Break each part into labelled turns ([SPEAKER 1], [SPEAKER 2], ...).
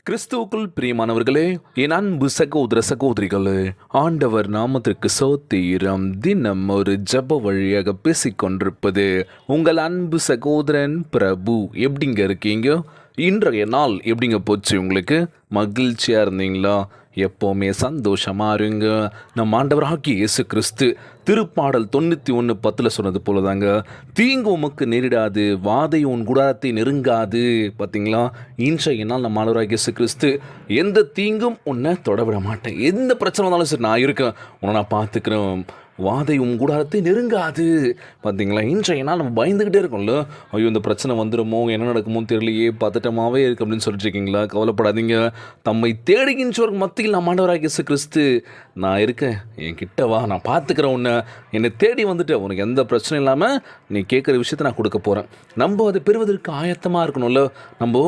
[SPEAKER 1] கிறிஸ்துவுக்குள் பிரியமானவர்களே, என் அன்பு சகோதர சகோதரிகளே, ஆண்டவர் நாமத்திற்கு சோத்திரம். தினம் ஒரு ஜப வழியாக பேசிக்கொண்டிருப்பது உங்கள் அன்பு சகோதரன் பிரபு. எப்படிங்க இருக்கீங்க? இன்றைய நாள் எப்படிங்க போச்சு? உங்களுக்கு மகிழ்ச்சியாக இருந்தீங்களா? எப்போவுமே சந்தோஷமாக இருங்க. நம் ஆண்டவராகிய இயேசு கிறிஸ்து திருப்பாடல் 91:10 சொன்னது போல தாங்க, தீங்கு உமக்கு நேரிடாது, வாதை உன் குடாரத்தை நெருங்காது. பார்த்தீங்களா? இன்றைய நாள் நம்ம ஆண்டவராகிய இயேசு கிறிஸ்து எந்த தீங்கும் உன்னை தொடவிட மாட்டேன், எந்த பிரச்சனை வந்தாலும் சரி நான் இருக்கேன், உன்னை நான் பார்த்துக்கிறேன், வாதை உன் கூடாரத்தை நெருங்காது. பார்த்தீங்களா? இன்றைய நாள் நம்ம பயந்துக்கிட்டே இருக்கோம்ல, ஐயோ இந்த பிரச்சனை வந்துடுமோ, என்ன நடக்குமோ தெரியலையே, பதட்டமாகவே இருக்குது அப்படின்னு சொல்லிட்டு இருக்கீங்களா? கவலைப்படாதீங்க. தம்மை தேடுகின்றவர் மத்தியில் நம்ம ஆண்டவராகிய இயேசு கிறிஸ்து, நான் இருக்கேன், என் கிட்ட வா, நான் பார்த்துக்கிறேன் உன்னை, என்னை தேடி வந்துட்டு உனக்கு எந்த பிரச்சனையும் இல்லாமல் நீ கேட்குற விஷயத்தை நான் கொடுக்க போகிறேன். நம்ம அதை பெறுவதற்கு ஆயத்தமாக இருக்கணும்ல. நம்ம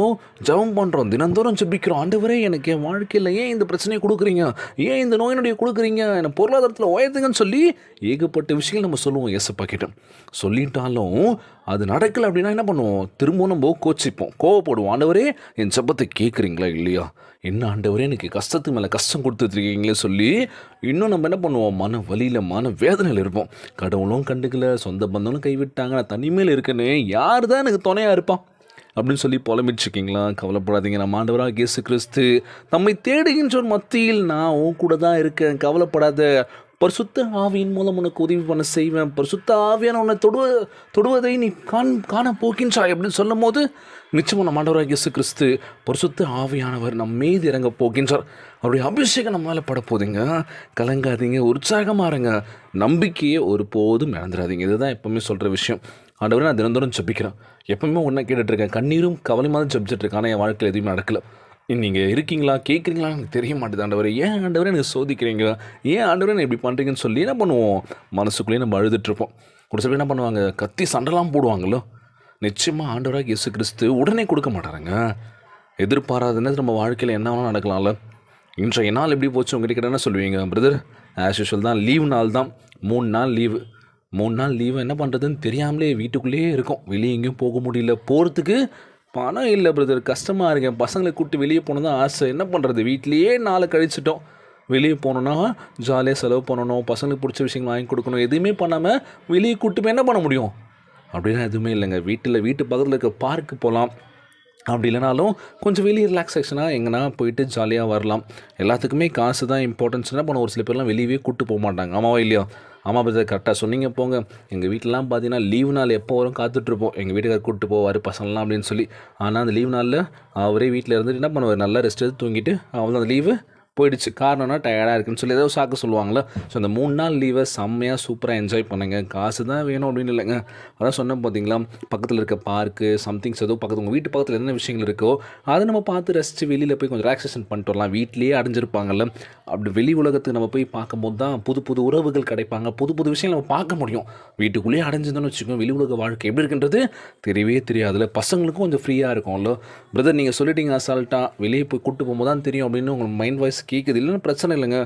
[SPEAKER 1] ஜெபம் பண்ணுறோம், தினந்தோறும் ஜெபிக்கிறோம், ஆண்டவரே எனக்கு என் வாழ்க்கையில் ஏன் இந்த பிரச்சனையை கொடுக்குறீங்க, ஏன் இந்த நோயினுடைய கொடுக்குறீங்க, என்னை பொருளாதாரத்தில் உயர்த்துங்கன்னு சொல்லி ஏகப்பட்ட விஷயங்கள் நம்ம சொல்லுவோம். ஏசப்பா கிட்ட சொல்லிட்டாலும் அது நடக்கலை அப்படின்னா என்ன பண்ணுவோம்? திரும்பவும் நம்ம கோச்சிப்போம், கோவப்படுவோம். ஆண்டவரே என் ஜெபத்தை கேட்குறீங்களா இல்லையா, என்ன ஆண்டவரே எனக்கு கஷ்டத்துக்கு மேலே கஷ்டம் கொடுத்துட்ருக்கீங்களே சொல்லி இன்னும் நம்ம என்ன பண்ணுவோம்? மன வலியில் மன வேதனையில் இருப்போம். கடவுளும் கண்டுக்கல, சொந்த பந்தங்களும் கைவிட்டாங்க, நான் தனிமையில் இருக்கேன்னு யார் தான் எனக்கு துணையாக இருப்பான் அப்படின்னு சொல்லி புலம்பிச்சுருக்கீங்களா? கவலைப்படாதீங்க. நம்ம ஆண்டவராகிய இயேசு கிறிஸ்து தம்மை தேடுகின்றோர் மத்தியில் நான் உன் கூட தான் இருக்கேன், கவலைப்படாத, பரிசுத்த ஆவியின் மூலம் உனக்கு உதவி பண்ண செய்வேன், பரிசுத்த ஆவியான உன்னை தொடுவதை நீ காண போகின்றாய் அப்படின்னு சொல்லும் போது நிச்சயமாக நம்ம ஆண்டவராகிய இயேசு கிறிஸ்து பரிசுத்த ஆவியானவர் நம்ம மீது இறங்க போகின்றார். அவருடைய அபிஷேகம் நம்ம மேலே பட போதுங்க. கலங்காதீங்க, உற்சாகமாக இருங்க, நம்பிக்கையை ஒருபோதும் இழந்துடாதீங்க. இதுதான் எப்போவுமே சொல்கிற விஷயம். ஆண்டவரே நான் தினந்தோறும் ஜெபிக்கிறேன், எப்பவுமே ஒன்றை கேட்டுட்ருக்கேன், கண்ணீரும் கவலையுமாக தான் ஜெபிச்சிட்ருக்கேன், ஆனால் என் வாழ்க்கையில் எதுவுமே நடக்கல. நீங்கள் இருக்கீங்களா, கேட்குறீங்களா, எனக்கு தெரிய மாட்டேது ஆண்டவரே, ஏன் ஆண்டவரே எனக்கு சோதிக்கிறீங்க, ஏன் ஆண்டவரே நான் இப்படி பண்ணுறீங்கன்னு சொல்லி என்ன பண்ணுவோம்? மனசுக்குள்ளேயே நம்ம அழுதுட்ருப்போம். ஒரு சில என்ன பண்ணுவாங்க, கத்தி சண்டைலாம் போடுவாங்களோ. நிச்சயமாக ஆண்டவராக இயேசு கிறிஸ்து உடனே கொடுக்க மாட்டாருங்க. எதிர்பாராதுன்னு நம்ம வாழ்க்கையில் என்ன வேணாலும் நடக்கலாம்ல. இன்றைய நாள் எப்படி போச்சு உங்கள்கிட்ட கிட்ட என்ன சொல்லுவீங்க? பிரதர் ஆஸ் யூஷுவல் தான், லீவ் நாள் தான், 3 நாள் லீவு. 3 நாள் லீவு என்ன பண்ணுறதுன்னு தெரியாமலே வீட்டுக்குள்ளேயே இருக்கும், வெளியே எங்கேயும் போக முடியல, போகிறதுக்கு பணம் இல்லை பிரதர், கஷ்டமாக இருக்கேன், பசங்களை கூப்பிட்டு வெளியே போகணும் தான் ஆசை, என்ன பண்ணுறது, வீட்லேயே நாளை கழிச்சிட்டோம். வெளியே போனோன்னா ஜாலியாக செலவு பண்ணணும், பசங்களுக்கு பிடிச்ச விஷயங்கள் வாங்கி கொடுக்கணும், எதுவுமே பண்ணாமல் வெளியே கூப்பிட்டு போய் என்ன பண்ண முடியும்? அப்படின்னா எதுவுமே இல்லைங்க. வீட்டு பக்கத்தில் இருக்க பார்க்கு போகலாம், அப்படி இல்லைனாலும் கொஞ்சம் வெளியே ரிலாக்ஸேஷனாக எங்கன்னா போயிட்டு ஜாலியாக வரலாம். எல்லாத்துக்குமே காசு தான் இம்பார்ட்டன்ஸ். என்ன பண்ண, ஒரு சில பேர்லாம் வெளியவே கூப்பிட்டு போக மாட்டாங்க. ஆமாவா இல்லையா? ஆமாம் பிரதர், கரெக்டாக சொன்னீங்க. போங்க, எங்கள் வீட்டிலலாம் பார்த்தீங்கன்னா லீவ் நாள் எப்போ வரும் காத்துட்ருப்போம், எங்கள் வீட்டுக்காரர் கூப்பிட்டு போவார் பசங்களாம் அப்படின்னு சொல்லி. ஆனால் அந்த லீவ் நாளில் அவரே வீட்டில் இருந்துட்டு என்ன பண்ணுவார், நல்லா ரெஸ்ட் எடுத்து தூங்கிட்டு அவ்வளோ அந்த லீவு போயிடுச்சு. காரணம்னா டயர்டாக இருக்குன்னு சொல்லி ஏதோ சாக்கு சொல்லுவாங்களா. ஸோ அந்த 3 நாள் லீவை செம்மையாக சூப்பராக என்ஜாய் பண்ணுங்க. காசு தான் வேணும் அப்படின்னு இல்லைங்க. அதான் சொன்னேன் பார்த்தீங்களா, பக்கத்தில் இருக்க பார்க்கு சம்திங்ஸ் ஏதோ பக்கத்தில் உங்கள் வீட்டு பக்கத்தில் என்ன விஷயங்கள் இருக்கோ அதை நம்ம பார்த்து ரசித்து வெளியில் போய் கொஞ்சம் ரிலாக்ஸேஷன் பண்ணிட்டு வரலாம். வீட்லேயே அடைஞ்சிருப்பாங்கல்ல, அப்படி வெளி உலகத்துக்கு நம்ம போய் பார்க்கும்போது தான் புது புது உறவுகள் கிடைப்பாங்க, புது புது விஷயங்கள் நம்ம பார்க்க முடியும். வீட்டுக்குள்ளேயே அடைஞ்சிருந்தோன்னு வச்சுக்கோங்க, வெளி உலக வாழ்க்கை எப்படி இருக்குன்றது தெரியவே தெரியாதுல்ல. பசங்களுக்கும் கொஞ்சம் ஃப்ரீயாக இருக்கும்ல. பிரதர் நீங்கள் சொல்லிட்டீங்க அசால்ட்டாக, வெளியே போய் கூப்பிட்டு போகும்போது தான் தெரியும் அப்படின்னு உங்கள் மைண்ட் வாய்ஸ் கேட்குது. இல்லைன்னா பிரச்சனை இல்லைங்க,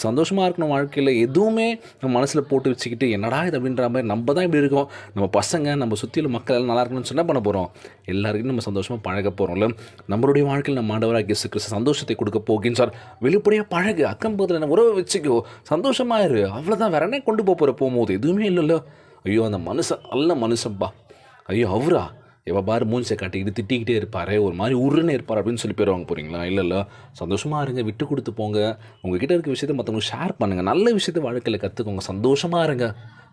[SPEAKER 1] சந்தோஷமாக இருக்கணும். வாழ்க்கையில் எதுவுமே நம்ம மனசில் போட்டு வச்சுக்கிட்டு என்னடா இது அப்படின்ற மாதிரி நம்ம தான் இப்படி இருக்கோம். நம்ம பசங்க நம்ம சுற்றியுள்ள மக்கள் எல்லாம் நல்லா இருக்கணும்னு சொன்னால் பண்ண போகிறோம், எல்லாருக்கும் நம்ம சந்தோஷமாக பழக போகிறோம்ல. நம்மளுடைய வாழ்க்கையில் நம்ம ஆண்டவராகிய இயேசு கிறிஸ்து சந்தோஷத்தை கொடுக்க போகின்றார். வெளிப்படையாக பழகு, அக்கம் பக்கத்தில் என்ன உறவை வச்சுக்கோ, சந்தோஷமாக இரு, அவ்வளோதான். வேற என்ன கொண்டு போகும்போது எதுவுமே இல்லைல்ல. ஐயோ அந்த மனுஷன் நல்ல மனுஷன்ப்பா, ஐயோ அவரா எப்போ பாரு மூஞ்சியை காட்டிக்கிட்டு திட்டிக்கிட்டே இருப்பார், ஒரு மாதிரி உருன்னு இருப்பார் அப்படின்னு சொல்லி போயிடுவாங்க போகிறீங்களா? இல்லை, சந்தோஷமாக இருங்க, விட்டு கொடுத்து போங்க. உங்ககிட்ட இருக்க விஷயத்தை மற்றவங்க ஷேர் பண்ணுங்கள், நல்ல விஷயத்தை வாழ்க்கையில் கற்றுக்கோங்க, சந்தோஷமாக இருங்க.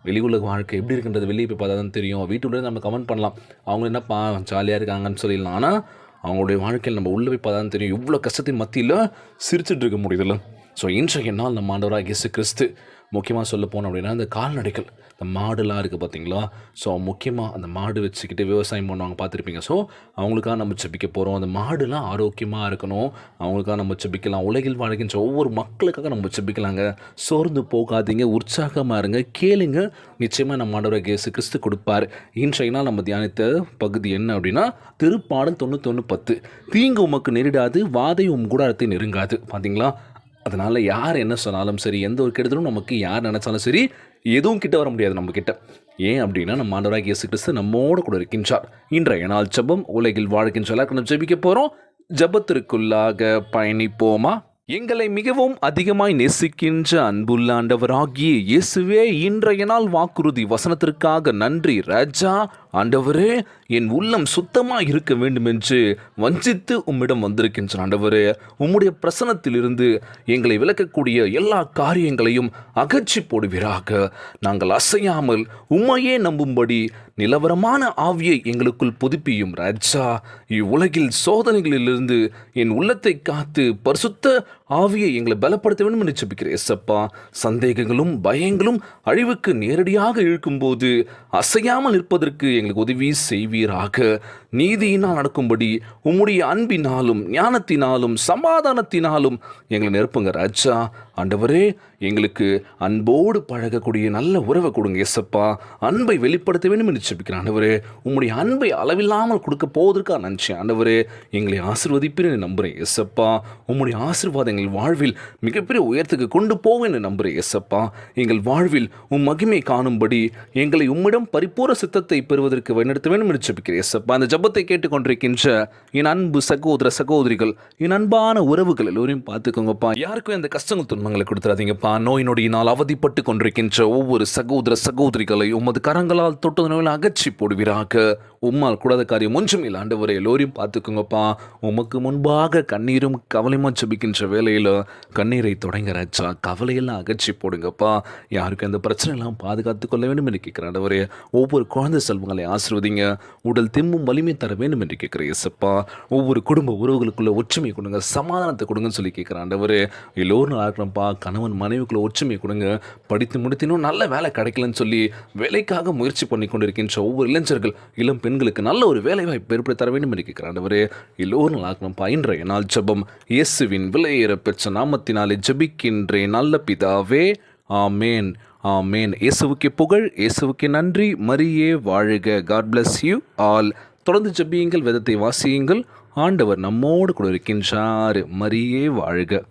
[SPEAKER 1] வெளி உலக வாழ்க்கை எப்படி இருக்குன்றது வெளியே போய் பார்த்தா தான் தெரியும். வீட்டுக்குள்ளே நம்ம கமெண்ட் பண்ணலாம், அவங்க என்னப்பா ஜாலியாக இருக்காங்கன்னு சொல்லிடலாம். ஆனால் அவங்களுடைய வாழ்க்கையில் நம்ம உள்ளே போய் பார்த்தா தான் தெரியும், இவ்வளோ கஷ்டத்தின் மத்தியில் சிரிச்சுட்டு இருக்க முடியுதுல்ல. ஸோ இன்றைய நாள் நம்ம ஆண்டவராகிய இயேசு கிறிஸ்து முக்கியமாக சொல்ல போனோம் அப்படின்னா, இந்த கால்நடைகள், இந்த மாடுலாம் இருக்குது பார்த்தீங்களா? ஸோ முக்கியமாக அந்த மாடு வச்சுக்கிட்டு விவசாயம் பண்ணுவாங்க, பார்த்துருப்பீங்க. ஸோ அவங்களுக்காக நம்ம ஜெபிக்க போகிறோம். அந்த மாடுலாம் ஆரோக்கியமாக இருக்கணும், அவங்களுக்காக நம்ம ஜெபிக்கலாம். உலகில் வாழ்கின்ற ஒவ்வொரு மக்களுக்காக நம்ம ஜெபிக்கலாங்க. சோர்ந்து போகாதீங்க, உற்சாகமாக இருங்க, கேளுங்க, நிச்சயமாக நம்ம ஆண்டவராகிய இயேசு கிறிஸ்து கொடுப்பார். இன்றைய நாள் நம்ம தியானித்த பகுதி என்ன அப்படின்னா, திருப்பாடல் 91:10, தீங்கு உமக்கு நேரிடாது, வாதை உம் கூடாரத்தை நெருங்காது. பார்த்தீங்களா? அதனால் யார் என்ன சொன்னாலும் சரி, எந்த ஒரு கெடுதலும் நமக்கு யார் நினச்சாலும் சரி, எதுவும் கிட்ட வர முடியாது நம்மக்கிட்ட. ஏன் அப்படின்னா நம்ம ஆண்டவராகிய இயேசு கிறிஸ்து நம்மோடு கூட இருக்கின்றார். இன்றைய நாள் ஜெபம், உலகில் வாழ்கின்ற எல்லாருக்கும் நம்ம ஜெபிக்க போகிறோம். ஜெபத்திற்குள்ளாக பயணிப்போமா? எங்களை மிகவும் அதிகமாய் நேசிக்கின்ற அன்புள்ள ஆண்டவராகிய இயேசுவே, இன்றைய நாள் வாக்குறுதி வசனத்திற்காக நன்றி ராஜா. ஆண்டவரே, என் உள்ளம் சுத்தமாக இருக்க வேண்டும் என்று வஞ்சித்து உம்மிடம் வந்திருக்கின்ற ஆண்டவரே, உம்முடைய பிரசனத்திலிருந்து எங்களை விலக்கக்கூடிய எல்லா காரியங்களையும் அகற்றி போடுவீராக. நாங்கள் அசையாமல் உம்மையே நம்பும்படி நிலவரமான ஆவியை எங்களுக்குள் புதுப்பியும் ராஜா. இவ்வுலகில் சோதனைகளிலிருந்து என் உள்ளத்தை காத்து பரிசுத்த ஆவியை எங்களை பலப்படுத்த வேண்டும் என்று ஜெபிக்கிறேன் ஏசப்பா. சந்தேகங்களும் பயங்களும் அழிவுக்கு நேரடியாக இழுக்கும்போது அசையாமல் இருப்பதற்கு எங்களுக்கு உதவி செய்வீராக. நீதியினால் நடக்கும்படி உம்முடைய அன்பினாலும் ஞானத்தினாலும் சமாதானத்தினாலும் எங்களை நிரப்புங்க ராஜா. ஆண்டவரே, எங்களுக்கு அன்போடு பழகக்கூடிய நல்ல உறவை கொடுங்க ஏசப்பா. அன்பை வெளிப்படுத்த வேண்டும் என்று ஜெபிக்கிறேன் ஆண்டவரே. உம்முடைய அன்பை அளவில்லாமல் கொடுக்க போவதற்காக நன்றி ஆண்டவரே. எங்களை ஆசீர்வதிப்பேன் நம்புகிறேன் ஏசப்பா. உம்முடைய ஆசீர்வாதம் எங்கள் வாழ்வில் மிகப்பெரிய உயரத்துக்கு கொண்டு போவேன் நம்புகிறேன் ஏசப்பா. எங்கள் வாழ்வில் உம் மகிமை காணும்படி எங்களை உம்மிடம் பரிபூர்ண சித்தத்தை பெறுவதற்கு வழிநடத்த வேண்டும் என்று ஜெபிக்கிறேன் ஏசப்பா. அந்த ஜெபத்தை கேட்டுக்கொண்டிருக்கின்ற என் அன்பு சகோதர சகோதரிகள், என் அன்பான உறவுகள் எல்லோரையும் பார்த்துக்கோங்கப்பா. யாருக்கும் எந்த கஷ்டங்கள் துன்பங்களை கொடுத்துறாதீங்கப்பா. நோய் நொடியினால் அவதிப்பட்டு கொண்டிருக்கின்ற ஒவ்வொரு சகோதர சகோதரிகளை உமது கரங்களால் தொட்டு நோயில் அகற்றி போடுவீராக. உம்மால் கூடாத காரியம் ஒன்றும் இல்லை ஆண்டவரே. எல்லோரையும் பார்த்துக்கோங்கப்பா. உமக்கு முன்பாக கண்ணீரும் கவலையுமா ஜெபிக்கின்ற வேலையில் கண்ணீரை தொடங்க ராஜா. கவலையெல்லாம் அகற்றி போடுங்கப்பா. யாருக்கும் எந்த பிரச்சனையெல்லாம் பாதுகாத்து கொள்ள வேண்டும் என்று கேட்குறேன் ஆண்டவரே. ஒவ்வொரு குழந்தை செல்வங்களை ஆசீர்வதிங்க. உடல் திம்மும் வலிமை தர வேண்டும் என்று கேட்குறேன் இயேசப்பா. ஒவ்வொரு குடும்ப உறவுகளுக்குள்ள ஒற்றுமை கொடுங்க, சமாதானத்தை கொடுங்கன்னு சொல்லி கேட்குறேன் ஆண்டவரே. எல்லோரும் நல்லா இருக்கிறப்பா. கணவன் மனைவிக்குள்ள ஒற்றுமை கொடுங்க. படித்து முடித்தினும் நல்ல வேலை கிடைக்கலன்னு சொல்லி வேலைக்காக முயற்சி பண்ணி கொண்டிருக்கின்ற ஒவ்வொரு இளைஞர்கள், இளம் பெண்களுக்கு நல்ல ஒரு வேலை வாய்ப்பு ஏற்படுத்தி தர வேண்டும் என்று கேட்குறேன் ஆண்டவரே. எல்லோரும் நல்லா இருக்கணும்ப்பா. இன்றைய நாள் ஜெபம் இயேசுவின் விலையேற பெற்ற நாமத்தினாலே ஜெபிக்கின்றேன் நல்ல பிதாவே, ஆமேன் ஆமேன். இயேசுவுக்கு புகழ், இயேசுவுக்கு நன்றி. மரியே வாழ்க. God bless you all. தொடர்ந்து ஜெபியுங்கள், வேதத்தை வாசியுங்கள். ஆண்டவர் நம்மோடு கூட இருக்கின்றார். மரியே வாழ்க.